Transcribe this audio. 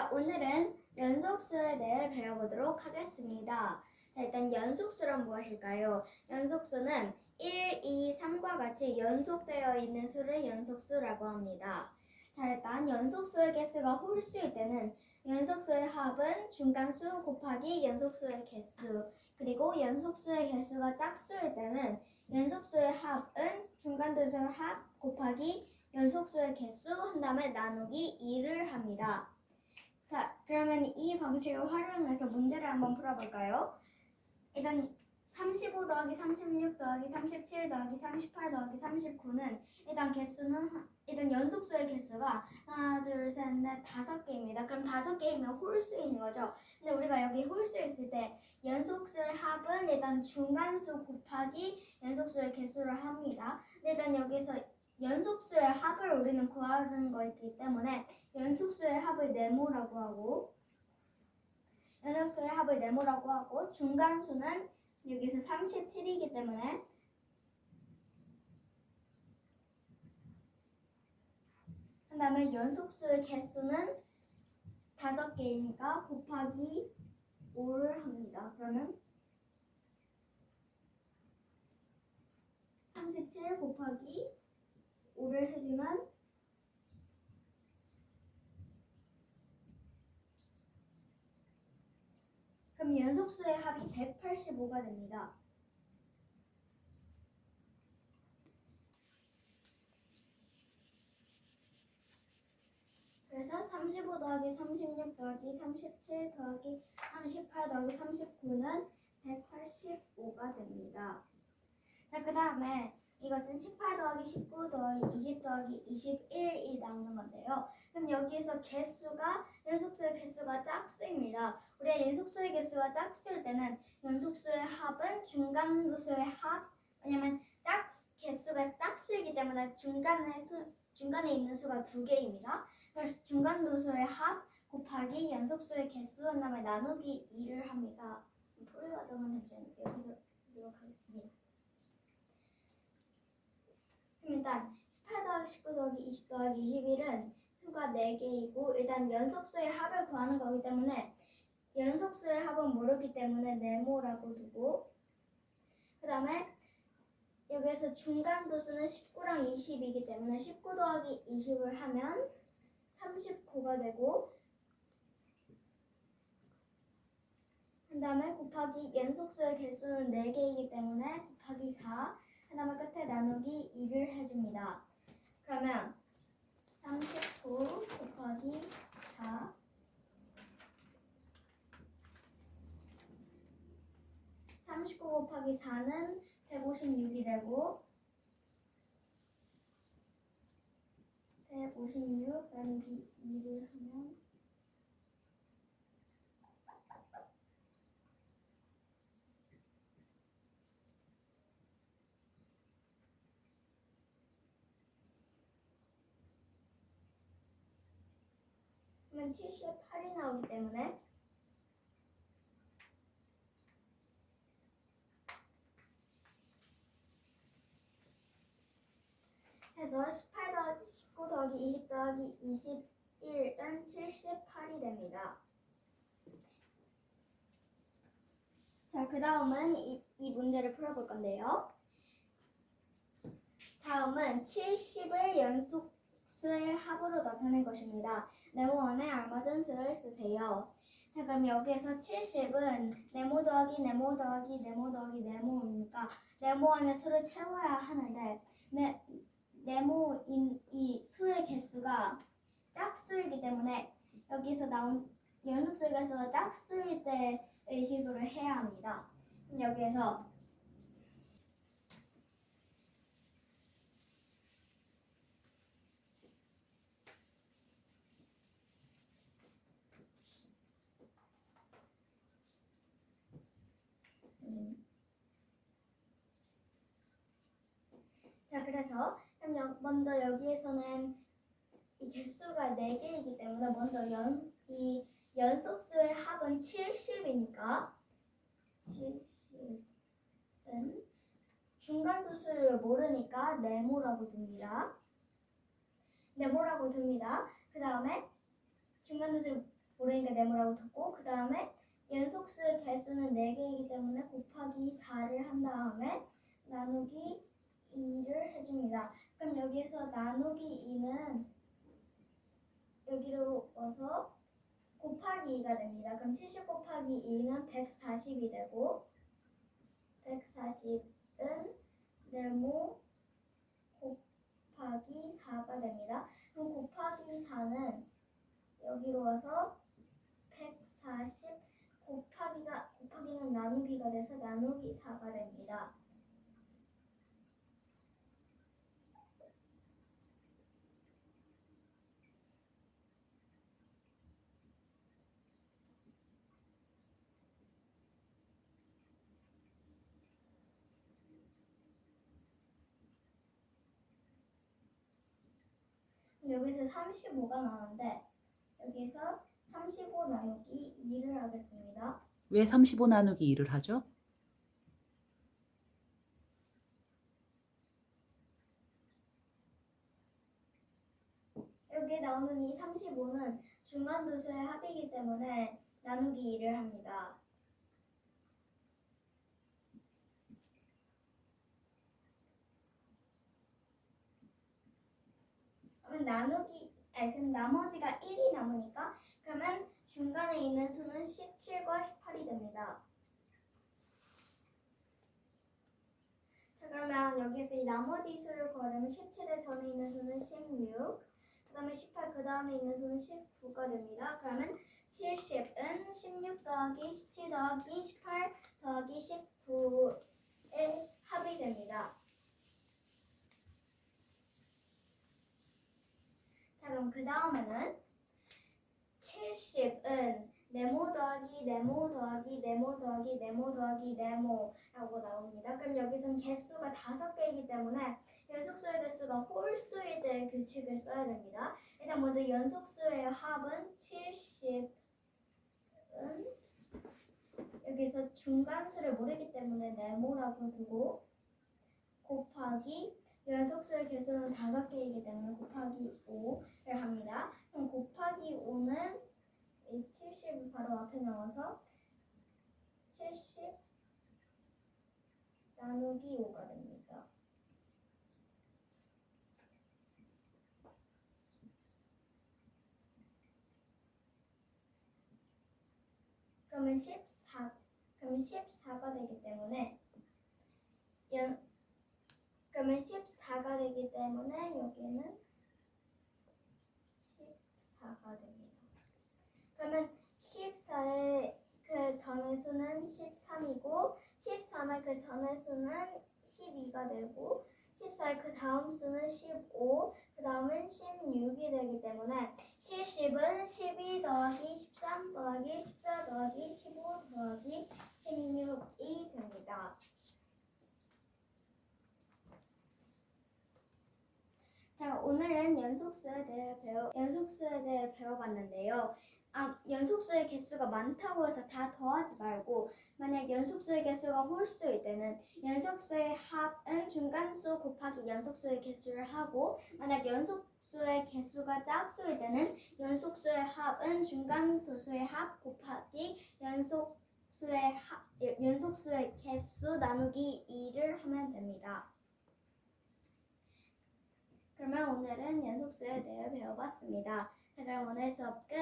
자, 오늘은 연속수에 대해 배워보도록 하겠습니다. 자, 일단 연속수란 무엇일까요? 연속수는 1, 2, 3과 같이 연속되어 있는 수를 연속수라고 합니다. 자, 일단 연속수의 개수가 홀수일 때는 연속수의 합은 중간수 곱하기 연속수의 개수, 그리고 연속수의 개수가 짝수일 때는 연속수의 합은 중간두수의 합 곱하기 연속수의 개수 한 다음에 나누기 2를 합니다. 자, 그러면 이 방식을 활용해서 문제를 한번 풀어볼까요? 일단 35 더하기 36 더하기 37 더하기 38 더하기 39는 일단 연속수의 개수가 하나, 둘, 셋, 넷, 5개입니다. 그럼 5개이면 홀수인 거죠. 근데 우리가 여기 홀수 있을 때 연속수의 합은 일단 중간수 곱하기 연속수의 개수를 합니다. 근데 일단 여기서 연속수의 합을 우리는 구하는 거기 때문에 연속수의 합을 네모라고 하고 중간수는 여기서 37이기 때문에 그 다음에 연속수의 개수는 5개이니까 곱하기 5를 합니다. 그러면 37 곱하기 5를 해주면 그럼 연속수의 합이 185가 됩니다. 그래서 35 더하기 36 더하기 37 더하기 38 더하기 39는 185가 됩니다. 자, 그 다음에 이것은 18 더하기 19 더하기 20 더하기 21이 나오는 건데요. 그럼 여기에서 개수가 연속수의 개수가 짝수입니다. 우리가 연속수의 개수가 짝수일 때는 연속수의 합은 중간수의 합, 왜냐면 개수가 짝수이기 때문에 중간에 있는 수가 2개입니다. 그래서 중간도수의 합 곱하기 연속수의 개수 한 다음에 나누기 2를 합니다. 풀이 과정은 여기서 하도록 하겠습니다. 그럼 일단 18 더하기 19 더하기 20 더하기 21은 수가 4개이고 일단 연속수의 합을 구하는 거기 때문에 연속수의 합은 모르기 때문에 네모라고 두고 그 다음에 여기에서 중간도수는 19랑 20이기 때문에 19 더하기 20을 하면 39가 되고 그 다음에 곱하기 연속수의 개수는 4개이기 때문에 곱하기 4 그 다음에 끝에 나누기 2를 해줍니다. 그러면 39 곱하기 4 39 곱하기 4는 156이 되고 156 나누기 2를 하면 78이 나오기 때문에 해서 18 더하기 19 더하기 20 더하기 21은 78이 됩니다. 자, 그 다음은 이 문제를 풀어볼 건데요. 다음은 70을 연속수의 합으로 나타낸 것입니다. 네모안에 알맞은 수를 쓰세요. 자, 그럼 여기에서 70은 네모 더하기 네모 더하기 네모 더하기 네모이니까 네모 안에 수를 채워야 하는데 네모인 이 수의 개수가 짝수이기 때문에 여기서 나온 연속수의 개수가 짝수일 때 의식으로 해야 합니다. 여기에서 자, 그래서 먼저 여기에서는 이 개수가 4개이기 때문에 먼저 이 연속수의 합은 70이니까 70은 중간두수를 모르니까 네모라고 둡니다. 그 다음에 중간두수를 모르니까 네모라고 두고 그 다음에 연속수의 개수는 4개이기 때문에 곱하기 4를 한 다음에 나누기 2를 해줍니다. 그럼 여기에서 나누기 2는 여기로 와서 곱하기 2가 됩니다. 그럼 70 곱하기 2는 140이 되고 140은 네모 곱하기 4가 됩니다. 그럼 곱하기 4는 여기로 와서 140 곱하기는 나누기가 돼서 나누기 4가 됩니다. 여기서 35가 나오는데 여기서 35 나누기 2를 하겠습니다. 왜 35 나누기 2를 하죠? 여기에 나오는 이 35는 중간도수의 합이기 때문에 나누기 2를 합니다. 그럼 나머지가 1이 남으니까 그러면 중간에 있는 수는 17과 18이 됩니다. 자, 그러면 여기서 이 나머지 수를 구하려면 17의 전에 있는 수는 16, 그 다음에 18, 그 다음에 있는 수는 19가 됩니다. 그러면 70은 16 더하기 17 더하기 18 더하기 19의 합이 됩니다. 자, 그럼 그 다음에는 70은 네모 더하기 네모 더하기 네모 더하기 네모 더하기 네모라고 나옵니다. 그럼 여기서는 개수가 5개이기 때문에 연속수의 개수가 홀수일 때 규칙을 써야 됩니다. 일단 먼저 연속수의 합은 70은 여기서 중간수를 모르기 때문에 네모라고 두고 곱하기 연속수의 개수는 5개이기 때문에 곱하기 5를 합니다. 그럼 곱하기 5는 이 70을 바로 앞에 넣어서 70 나누기 5가 됩니다. 그러면 14가 되기 때문에 그러면 14가 되기 때문에 여기는 14가 됩니다. 그러면 14의 그 전의 수는 13이고 13의 그 전의 수는 12가 되고 14의 그 다음 수는 15, 그 다음은 16이 되기 때문에 70은 12 더하기 13 더하기 14 더하기 15 더하기 16이 됩니다. 자, 오늘은 연속수에 대해 배워봤는데요. 연속수의 개수가 많다고 해서 다 더하지 말고 만약 연속수의 개수가 홀수일 때는 연속수의 합은 중간수 곱하기 연속수의 개수를 하고 만약 연속수의 개수가 짝수일 때는 연속수의 합은 중간도수의 합 곱하기 연속수의 개수 나누기 2를 하면 됩니다. 그러면 오늘은 연속수에 대해 배워봤습니다. 그럼 오늘 수업 끝!